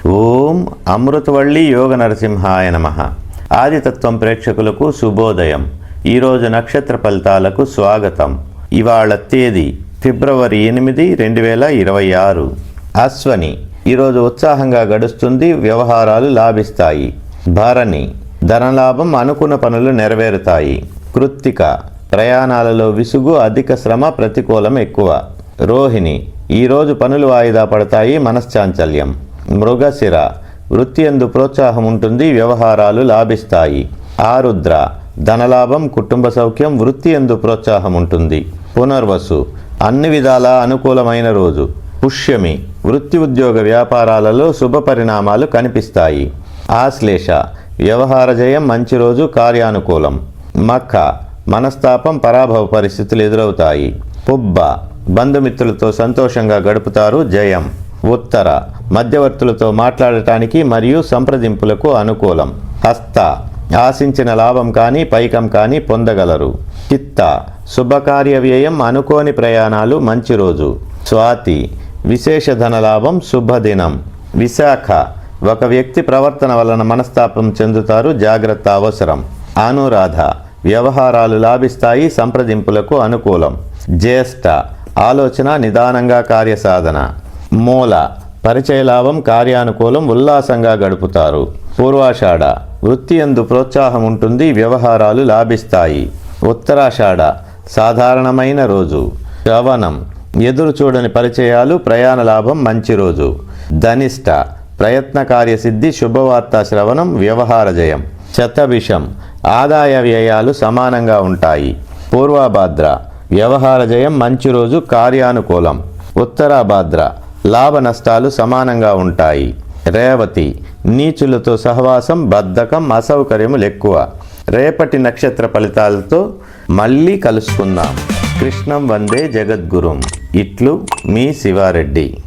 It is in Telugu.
ఓం అమృతవల్లి యోగ నరసింహాయ నమః. ఆదితత్వం ప్రేక్షకులకు శుభోదయం. ఈరోజు నక్షత్ర ఫలితాలకు స్వాగతం. ఇవాళ తేదీ ఫిబ్రవరి 8, 2026. అశ్వని ఈరోజు ఉత్సాహంగా గడుస్తుంది, వ్యవహారాలు లాభిస్తాయి. భరణి ధనలాభం, అనుకున్న పనులు నెరవేరుతాయి. కృత్తిక ప్రయాణాలలో విసుగు, అధిక శ్రమ, ప్రతికూలం ఎక్కువ. రోహిణి ఈరోజు పనులు వాయిదా పడతాయి, మనశ్చాంచల్యం. మృగశిర వృత్తి యందు ప్రోత్సాహం ఉంటుంది, వ్యవహారాలు లాభిస్తాయి. ఆరుద్ర ధనలాభం, కుటుంబ సౌఖ్యం, వృత్తి యందు ప్రోత్సాహం ఉంటుంది. పునర్వసు అన్ని విధాలా అనుకూలమైన రోజు. పుష్యమి వృత్తి ఉద్యోగ వ్యాపారాలలో శుభ పరిణామాలు కనిపిస్తాయి. ఆశ్లేష వ్యవహార జయం, మంచి రోజు, కార్యానుకూలం. మఖ మనస్తాపం, పరాభవ పరిస్థితులు ఎదురవుతాయి. పుబ్బ బంధుమిత్రులతో సంతోషంగా గడుపుతారు, జయం. ఉత్తర మధ్యవర్తులతో మాట్లాడటానికి మరియు సంప్రదింపులకు అనుకూలం. హస్త ఆశించిన లాభం కానీ పైకం కానీ పొందగలరు. చిత్త శుభకార్య వ్యయం, అనుకోని ప్రయాణాలు, మంచి రోజు. స్వాతి విశేష ధనలాభం, శుభదినం. విశాఖ ఒక వ్యక్తి ప్రవర్తన వలన మనస్తాపం చెందుతారు, జాగ్రత్త అవసరం. అనురాధ వ్యవహారాలు లాభిస్తాయి, సంప్రదింపులకు అనుకూలం. జ్యేష్ఠ ఆలోచన, నిదానంగా కార్యసాధన. మూల పరిచయ లాభం, కార్యానుకూలం, ఉల్లాసంగా గడుపుతారు. పూర్వాషాఢ వృత్తి యందు ప్రోత్సాహం ఉంటుంది, వ్యవహారాలు లాభిస్తాయి. ఉత్తరాషాఢ సాధారణమైన రోజు. శ్రవణం ఎదురు చూడని పరిచయాలు, ప్రయాణ లాభం, మంచి రోజు. ధనిష్ట ప్రయత్న కార్యసిద్ధి, శుభవార్త శ్రవణం, వ్యవహార జయం. శతభిషం ఆదాయ వ్యయాలు సమానంగా ఉంటాయి. పూర్వభాద్ర వ్యవహార జయం, మంచి రోజు, కార్యానుకూలం. ఉత్తరాభాద్ర లాభ నష్టాలు సమానంగా ఉంటాయి. రేవతి నీచులతో సహవాసం, బద్ధకం, అసౌకర్యములు ఎక్కువ. రేపటి నక్షత్ర ఫలితాలతో మళ్ళీ కలుసుకుందాం. కృష్ణం వందే జగద్గురుం. ఇట్లు మీ శివారెడ్డి.